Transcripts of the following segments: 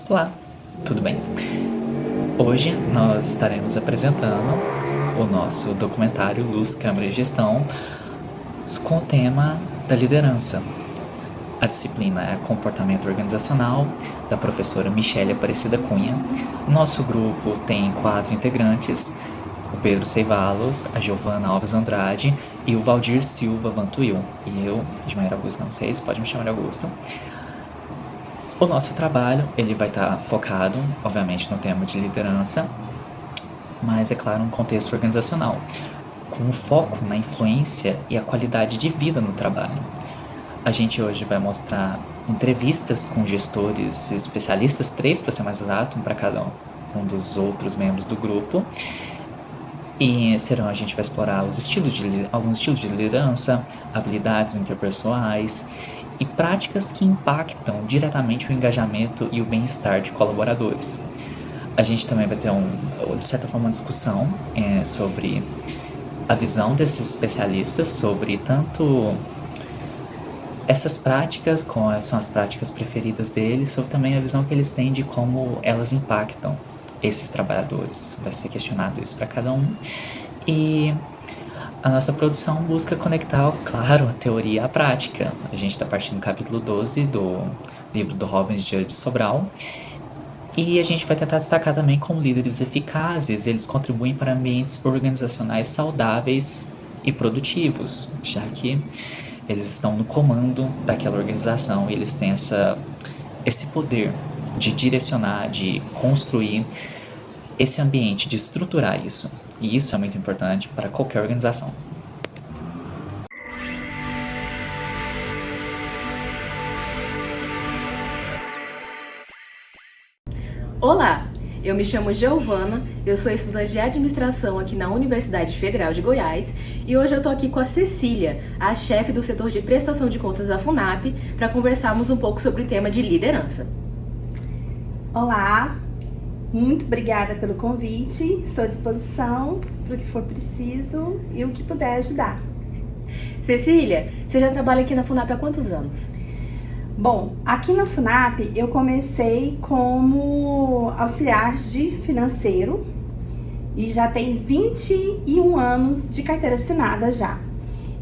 Olá, tudo bem? Hoje nós estaremos apresentando o nosso documentário Luz, Câmara e Gestão com o tema da liderança. A disciplina é Comportamento Organizacional, da professora Michele Aparecida Cunha. Nosso grupo tem 4 integrantes: o Pedro Cevalos, a Giovana Alves Andrade e o Valdir Silva Vantuil. E eu, Ismael Augusto, não sei, pode me chamar de Augusto. O nosso trabalho, ele vai estar focado, obviamente, no tema de liderança, mas, é claro, um contexto organizacional, com foco na influência e a qualidade de vida no trabalho. A gente hoje vai mostrar entrevistas com gestores especialistas, 3 para ser mais exato, para cada um dos outros membros do grupo. E a gente vai explorar alguns estilos de liderança, habilidades interpessoais e práticas que impactam diretamente o engajamento e o bem-estar de colaboradores. A gente também vai ter, de certa forma, uma discussão sobre a visão desses especialistas sobre tanto essas práticas, quais são as práticas preferidas deles, ou também a visão que eles têm de como elas impactam esses trabalhadores. Vai ser questionado isso para cada um. E a nossa produção busca conectar, claro, a teoria à prática. A gente está partindo do capítulo 12 do livro do Robbins de Sobral. E a gente vai tentar destacar também como líderes eficazes, eles contribuem para ambientes organizacionais saudáveis e produtivos, já que eles estão no comando daquela organização e eles têm esse poder de direcionar, de construir esse ambiente, de estruturar isso. E isso é muito importante para qualquer organização. Olá, eu me chamo Giovana, eu sou estudante de administração aqui na Universidade Federal de Goiás e hoje eu tô aqui com a Cecília, a chefe do setor de prestação de contas da FUNAP, para conversarmos um pouco sobre o tema de liderança. Olá, muito obrigada pelo convite, estou à disposição para o que for preciso e o que puder ajudar. Cecília, você já trabalha aqui na FUNAP há quantos anos? Bom, aqui na FUNAP eu comecei como auxiliar de financeiro e já tem 21 anos de carteira assinada já.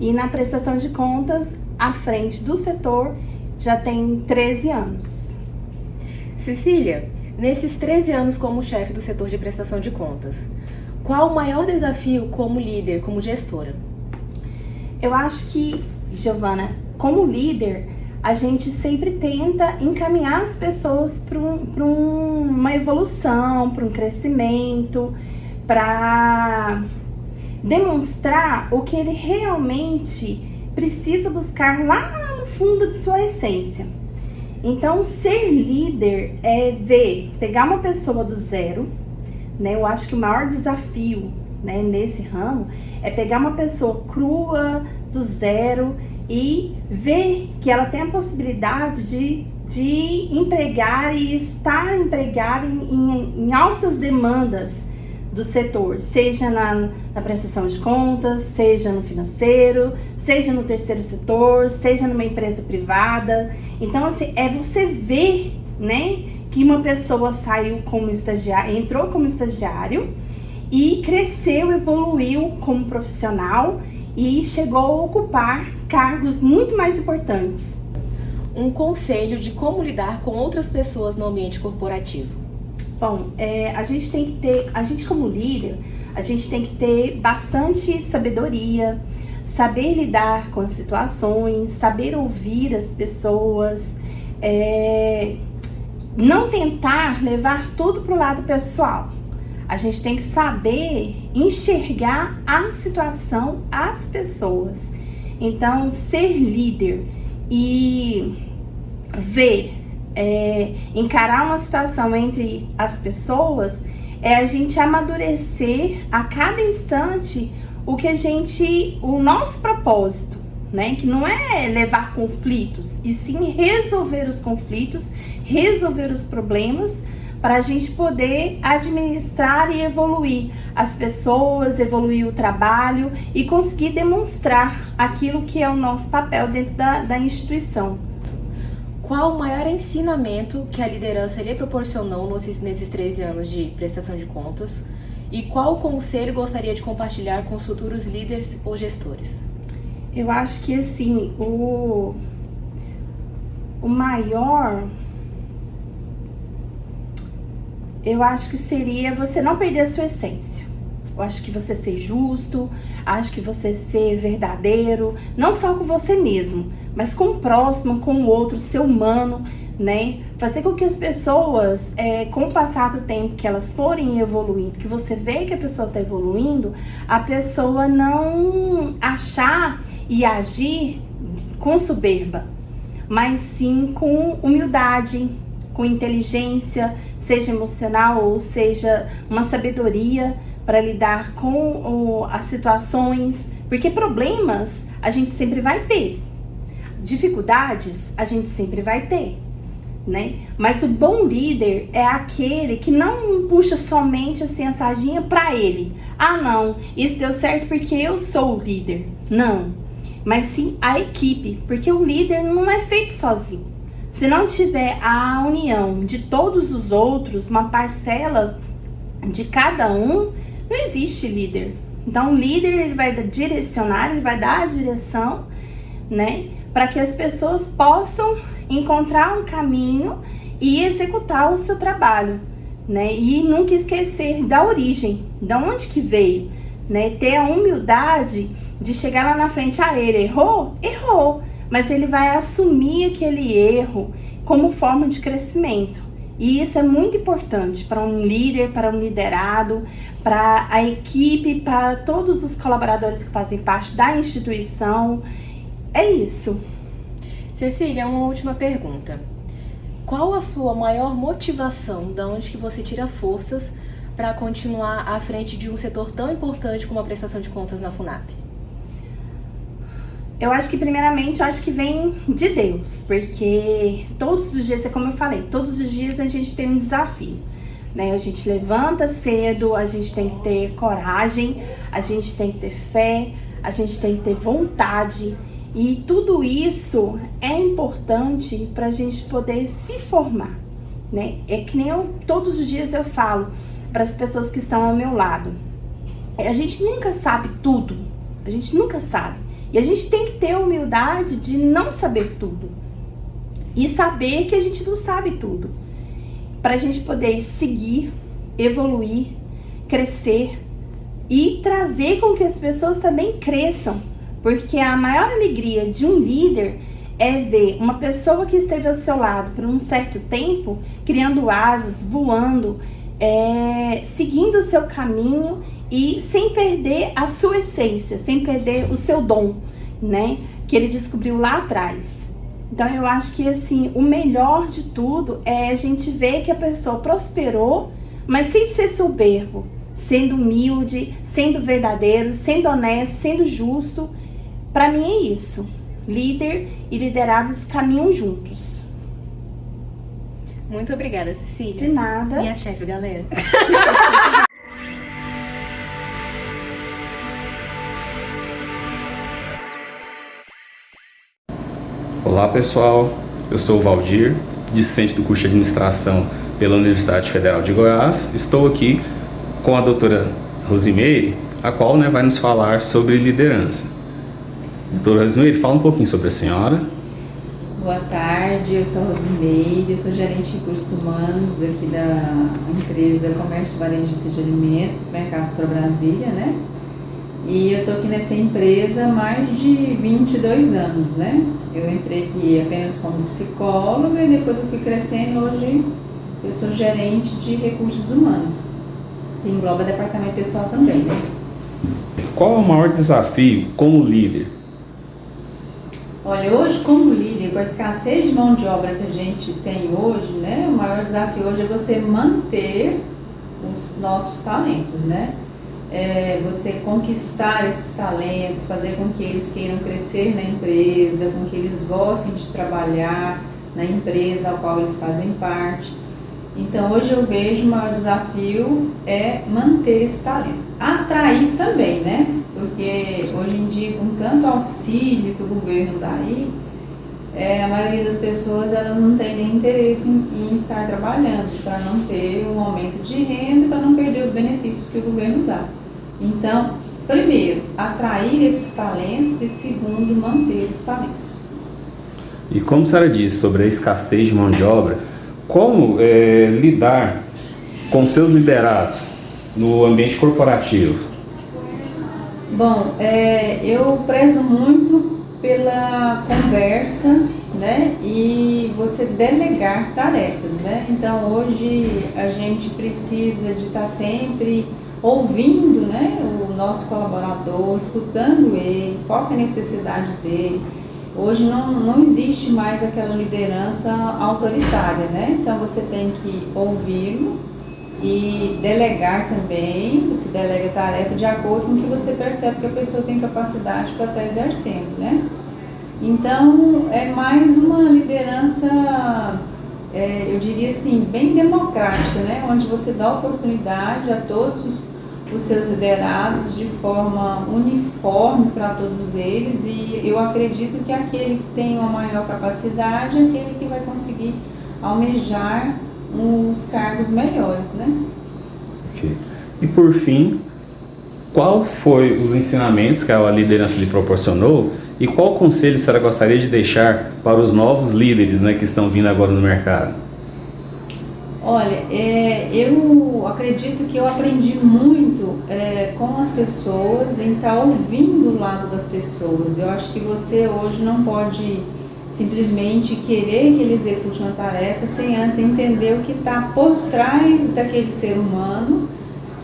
E na prestação de contas, à frente do setor, já tem 13 anos. Cecília, nesses 13 anos como chefe do setor de prestação de contas, qual o maior desafio como líder, como gestora? Eu acho que, Giovana, como líder, a gente sempre tenta encaminhar as pessoas para uma evolução, para um crescimento, para demonstrar o que ele realmente precisa buscar lá no fundo de sua essência. Então, ser líder é pegar uma pessoa do zero, né? Eu acho que o maior desafio, né, nesse ramo é pegar uma pessoa crua, do zero, e ver que ela tem a possibilidade de empregar e estar empregada em altas demandas do setor, seja na prestação de contas, seja no financeiro, seja no terceiro setor, seja numa empresa privada. Então, assim, é você ver, né, que uma pessoa saiu como estagiário, entrou como estagiário e cresceu, evoluiu como profissional e chegou a ocupar cargos muito mais importantes. Um conselho de como lidar com outras pessoas no ambiente corporativo. Bom, a gente como líder, a gente tem que ter bastante sabedoria, saber lidar com as situações, saber ouvir as pessoas, não tentar levar tudo para o lado pessoal. A gente tem que saber enxergar a situação, as pessoas. Então, ser líder e encarar uma situação entre as pessoas é a gente amadurecer a cada instante o nosso propósito, né? Que não é levar conflitos, e sim resolver os conflitos, resolver os problemas, para a gente poder administrar e evoluir as pessoas, evoluir o trabalho e conseguir demonstrar aquilo que é o nosso papel dentro da instituição. qual o maior ensinamento que a liderança lhe proporcionou nesses 13 anos de prestação de contas? E qual conselho gostaria de compartilhar com os futuros líderes ou gestores? Eu acho que, assim, o maior, eu acho que seria você não perder a sua essência. Eu acho que você ser justo, acho que você ser verdadeiro, não só com você mesmo, mas com o próximo, com o outro, ser humano, né? Fazer com que as pessoas, com o passar do tempo, que elas forem evoluindo, que você vê que a pessoa está evoluindo, a pessoa não achar e agir com soberba, mas sim com humildade, com inteligência, seja emocional ou seja uma sabedoria para lidar com as situações, porque problemas a gente sempre vai ter, dificuldades a gente sempre vai ter, né? Mas o bom líder é aquele que não puxa somente assim a sardinha para ele. Ah, não, isso deu certo porque eu sou o líder. Não, mas sim a equipe, porque o líder não é feito sozinho. Se não tiver a união de todos os outros, uma parcela de cada um, não existe líder. Então, o líder ele vai direcionar, ele vai dar a direção, né, para que as pessoas possam encontrar um caminho e executar o seu trabalho, né? E nunca esquecer da origem, de onde que veio, né? Ter a humildade de chegar lá na frente, ele errou? Errou, mas ele vai assumir aquele erro como forma de crescimento. E isso é muito importante para um líder, para um liderado, para a equipe, para todos os colaboradores que fazem parte da instituição. É isso. Cecília, uma última pergunta. Qual a sua maior motivação, de onde que você tira forças para continuar à frente de um setor tão importante como a prestação de contas na FUNAP? Eu acho que primeiramente, vem de Deus, porque todos os dias, é como eu falei, todos os dias a gente tem um desafio, né? A gente levanta cedo, a gente tem que ter coragem, a gente tem que ter fé, a gente tem que ter vontade, e tudo isso é importante para a gente poder se formar, né? É que nem todos os dias eu falo para as pessoas que estão ao meu lado, a gente nunca sabe tudo, a gente nunca sabe. E a gente tem que ter a humildade de não saber tudo. E saber que a gente não sabe tudo. Para a gente poder seguir, evoluir, crescer e trazer com que as pessoas também cresçam. Porque a maior alegria de um líder é ver uma pessoa que esteve ao seu lado por um certo tempo, criando asas, voando, seguindo o seu caminho e sem perder a sua essência, sem perder o seu dom, né, que ele descobriu lá atrás. Então eu acho que assim, o melhor de tudo é a gente ver que a pessoa prosperou, mas sem ser soberbo, sendo humilde, sendo verdadeiro, sendo honesto, sendo justo. Para mim é isso. Líder e liderados caminham juntos. Muito obrigada, Cecília. De nada. Minha chefe, galera. Olá pessoal, eu sou o Valdir, discente do curso de Administração pela Universidade Federal de Goiás. Estou aqui com a doutora Rosimeire, a qual vai nos falar sobre liderança. Doutora Rosimeire, fala um pouquinho sobre a senhora. Boa tarde, eu sou a Rosimeire, eu sou gerente de recursos humanos aqui da empresa Comércio e Varejista de Alimentos, Mercados para Brasília, né? E eu estou aqui nessa empresa há mais de 22 anos, né? Eu entrei aqui apenas como psicóloga e depois eu fui crescendo. Hoje eu sou gerente de recursos humanos, que engloba departamento pessoal também, né? Qual é o maior desafio como líder? Olha, hoje como líder, com a escassez de mão de obra que a gente tem hoje, né? O maior desafio hoje é você manter os nossos talentos, né? Você conquistar esses talentos, fazer com que eles queiram crescer na empresa, com que eles gostem de trabalhar na empresa ao qual eles fazem parte. Então hoje eu vejo o maior desafio é manter esse talento. Atrair também, né? Porque hoje em dia, com tanto auxílio que o governo dá aí, a maioria das pessoas elas não tem nem interesse em estar trabalhando, para não ter um aumento de renda, para não perder os benefícios que o governo dá. Então, primeiro, atrair esses talentos e segundo, manter os talentos. E como a senhora disse sobre a escassez de mão de obra, como lidar com seus liderados no ambiente corporativo? Bom, eu prezo muito pela conversa, né, e você delegar tarefas, né? Então hoje a gente precisa de estar sempre ouvindo, né, o nosso colaborador, escutando ele, qual que é a necessidade dele. Hoje não existe mais aquela liderança autoritária, né? Então você tem que ouvi-lo e delegar também, você delega a tarefa de acordo com o que você percebe que a pessoa tem capacidade para estar exercendo, né? Então é mais uma liderança, eu diria assim, bem democrática, né? Onde você dá oportunidade a todos os seus liderados de forma uniforme para todos eles, e eu acredito que aquele que tem uma maior capacidade é aquele que vai conseguir almejar uns cargos melhores, né? Okay. E por fim, qual foi os ensinamentos que a liderança lhe proporcionou e qual conselho a senhora gostaria de deixar para os novos líderes, né, que estão vindo agora no mercado? Olha, eu acredito que eu aprendi muito com as pessoas, em estar ouvindo o lado das pessoas. Eu acho que você hoje não pode simplesmente querer que ele execute uma tarefa sem antes entender o que está por trás daquele ser humano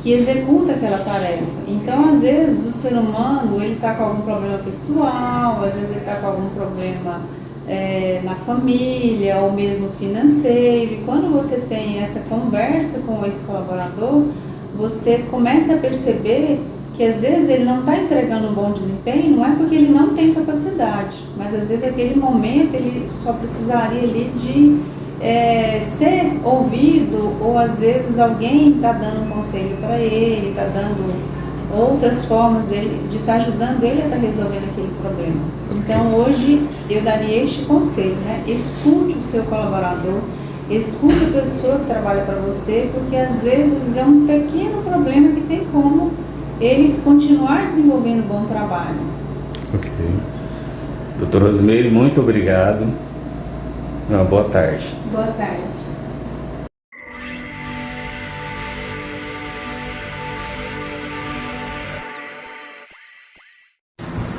que executa aquela tarefa. Então, às vezes, o ser humano ele está com algum problema pessoal, às vezes ele está com algum problema na família ou mesmo financeiro, e quando você tem essa conversa com esse colaborador, você começa a perceber que às vezes ele não está entregando um bom desempenho, não é porque ele não tem capacidade, mas às vezes naquele momento ele só precisaria ali de ser ouvido, ou às vezes alguém está dando um conselho para ele, está dando outras formas de estar ajudando ele a estar resolvendo aquele problema. Então hoje eu daria este conselho, né? Escute o seu colaborador, escute a pessoa que trabalha para você, porque às vezes é um pequeno problema que tem como ele continuar desenvolvendo um bom trabalho. Ok. Doutora Rosimeire, muito obrigado. Uma boa tarde. Boa tarde.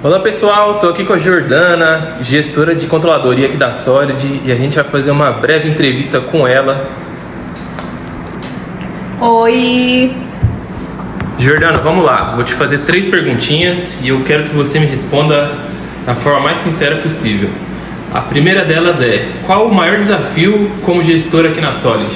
Olá pessoal, estou aqui com a Jordana, gestora de controladoria aqui da Solid, e a gente vai fazer uma breve entrevista com ela. Oi! Jordana, vamos lá, vou te fazer 3 perguntinhas e eu quero que você me responda da forma mais sincera possível. A primeira delas é: qual o maior desafio como gestora aqui na Solid?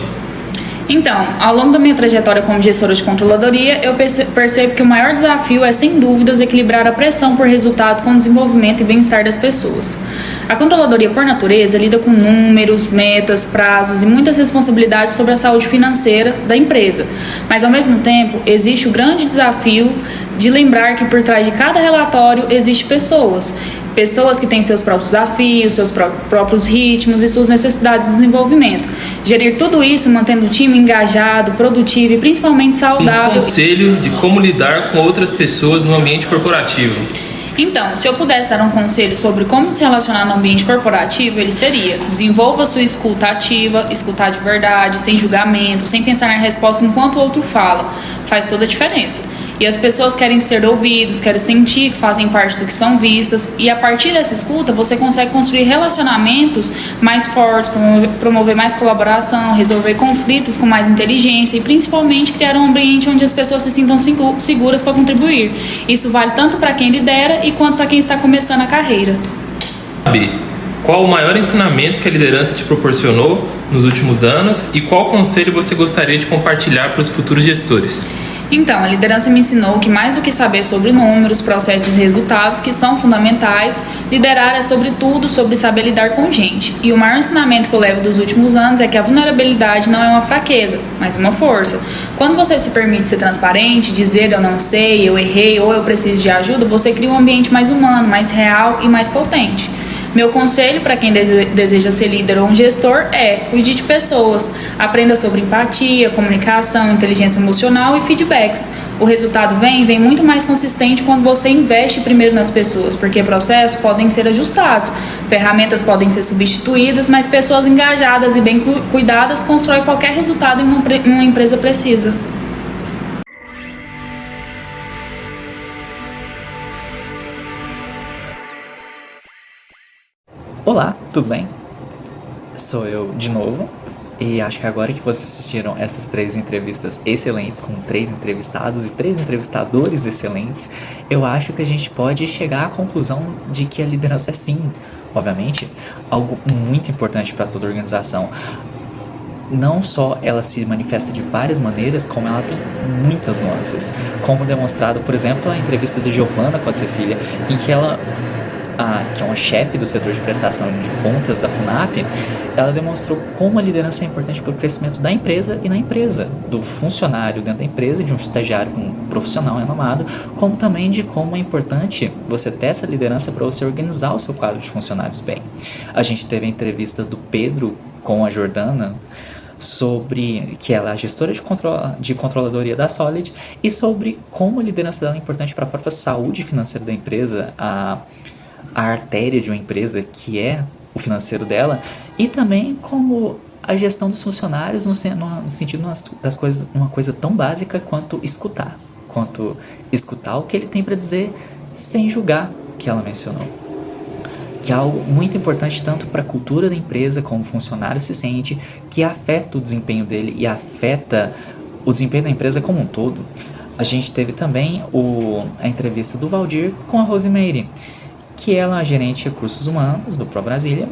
Então, ao longo da minha trajetória como gestora de controladoria, eu percebo que o maior desafio é, sem dúvidas, equilibrar a pressão por resultado com o desenvolvimento e bem-estar das pessoas. A controladoria, por natureza, lida com números, metas, prazos e muitas responsabilidades sobre a saúde financeira da empresa. Mas, ao mesmo tempo, existe o grande desafio de lembrar que por trás de cada relatório existem pessoas que têm seus próprios desafios, seus próprios ritmos e suas necessidades de desenvolvimento. Gerir tudo isso mantendo o time engajado, produtivo e principalmente saudável. Um conselho de como lidar com outras pessoas no ambiente corporativo. Então, se eu pudesse dar um conselho sobre como se relacionar no ambiente corporativo, ele seria: desenvolva sua escuta ativa, escutar de verdade, sem julgamento, sem pensar na resposta enquanto o outro fala. Faz toda a diferença. E as pessoas querem ser ouvidos, querem sentir que fazem parte do que são vistas, e a partir dessa escuta você consegue construir relacionamentos mais fortes, promover mais colaboração, resolver conflitos com mais inteligência e principalmente criar um ambiente onde as pessoas se sintam seguras para contribuir. Isso vale tanto para quem lidera e quanto para quem está começando a carreira. Qual o maior ensinamento que a liderança te proporcionou nos últimos anos e qual conselho você gostaria de compartilhar para os futuros gestores? Então, a liderança me ensinou que mais do que saber sobre números, processos e resultados, que são fundamentais, liderar é sobretudo sobre saber lidar com gente. E o maior ensinamento que eu levo dos últimos anos é que a vulnerabilidade não é uma fraqueza, mas uma força. Quando você se permite ser transparente, dizer eu não sei, eu errei ou eu preciso de ajuda, você cria um ambiente mais humano, mais real e mais potente. Meu conselho para quem deseja ser líder ou um gestor é: cuide de pessoas, aprenda sobre empatia, comunicação, inteligência emocional e feedbacks. O resultado vem muito mais consistente quando você investe primeiro nas pessoas, porque processos podem ser ajustados, ferramentas podem ser substituídas, mas pessoas engajadas e bem cuidadas constroem qualquer resultado em uma empresa precisa. Olá, tudo bem? Sou eu de novo, e acho que agora que vocês assistiram essas 3 entrevistas excelentes, com 3 entrevistados e 3 entrevistadores excelentes, eu acho que a gente pode chegar à conclusão de que a liderança é sim, obviamente, algo muito importante para toda organização. Não só ela se manifesta de várias maneiras, como ela tem muitas nuances, como demonstrado, por exemplo, na entrevista de Giovana com a Cecília, em que ela, que é uma chefe do setor de prestação de contas da FUNAP, ela demonstrou como a liderança é importante para o crescimento da empresa e na empresa, do funcionário dentro da empresa, de um estagiário para um profissional renomado, como também de como é importante você ter essa liderança para você organizar o seu quadro de funcionários bem. A gente teve a entrevista do Pedro com a Jordana, sobre que ela é a gestora de controladoria da Solid, e sobre como a liderança dela é importante para a própria saúde financeira da empresa, a artéria de uma empresa que é o financeiro dela, e também como a gestão dos funcionários no sentido das coisas, uma coisa tão básica quanto escutar o que ele tem para dizer sem julgar, que ela mencionou, que é algo muito importante tanto para a cultura da empresa como o funcionário se sente, que afeta o desempenho dele e afeta o desempenho da empresa como um todo. A gente teve também a entrevista do Valdir com a Rosemary, que ela é a gerente de recursos humanos do Pro Brasília,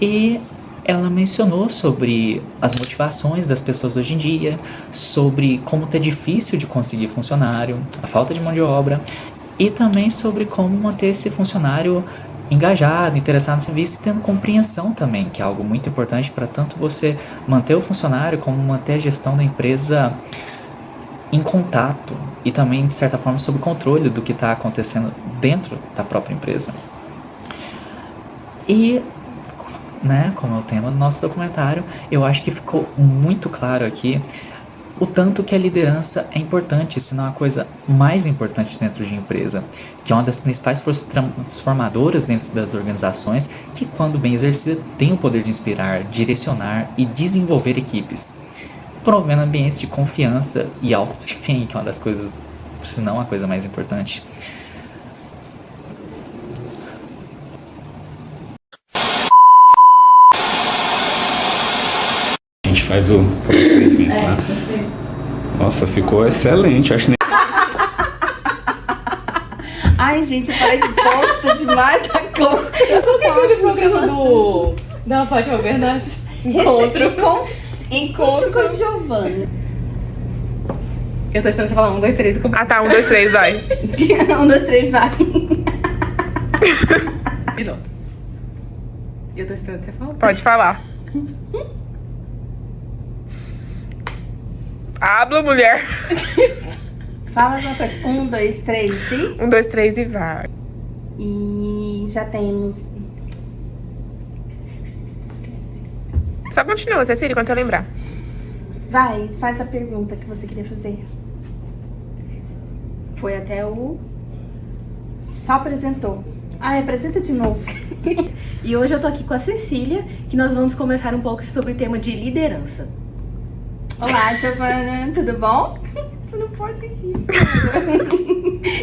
e ela mencionou sobre as motivações das pessoas hoje em dia, sobre como é difícil de conseguir funcionário, a falta de mão de obra, e também sobre como manter esse funcionário engajado, interessado no serviço e tendo compreensão também, que é algo muito importante para tanto você manter o funcionário como manter a gestão da empresa em contato, e também, de certa forma, sob controle do que está acontecendo dentro da própria empresa. E, como é o tema do nosso documentário, eu acho que ficou muito claro aqui o tanto que a liderança é importante, se não a coisa mais importante dentro de empresa, que é uma das principais forças transformadoras dentro das organizações, que, quando bem exercida, tem o poder de inspirar, direcionar e desenvolver equipes, promovendo ambientes de confiança e autodesempenho, que é uma das coisas, se não a coisa mais importante. A gente faz o prosseguimento, né? Nossa, ficou excelente, acho que Ai, gente, eu falei que gosta demais da conta. Qual que é aquele programa da Fátima Bernardes? Encontro com a Giovana. Eu tô esperando você falar 1, 2, 3 e começa. Ah, tá, 1, 2, 3, vai. 1, 2, 3, vai. De novo. Eu tô esperando você falar. Pode falar. Habla, mulher. Fala uma coisa. 1, 2, 3 e... 1, 2, 3 e vai. E já temos... Só continua, Cecília, quando você lembrar. Vai, faz a pergunta que você queria fazer. Foi até o... Só apresentou. Ah, apresenta de novo. E hoje eu tô aqui com a Cecília, que nós vamos conversar um pouco sobre o tema de liderança. Olá, Giovana, tudo bom? Você não pode rir.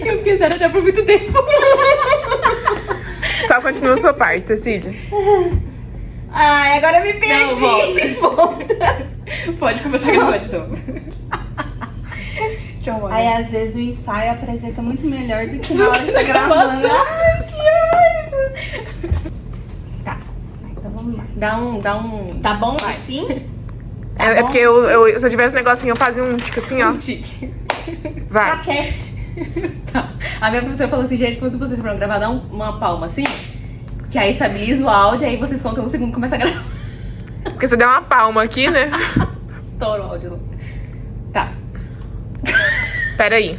Eu fiquei séria até por muito tempo. Só continua a sua parte, Cecília. Ai, agora eu me perdi. Não, volta. Pode começar a gravar de novo. Aí, às vezes, o ensaio apresenta muito melhor do que na hora que tá gravando. Ai, que raiva. Tá, então vamos lá. Dá um... Tá bom assim? É porque se eu tivesse um negocinho, eu fazia um tique assim, ó. Vai. Paquete. Tá. A minha professora falou assim, gente, quando vocês foram gravar, dá uma palma assim, que aí estabiliza o áudio, aí vocês contam um segundo e começa a gravar. Porque você deu uma palma aqui, né? Estoura o áudio. Tá. Peraí.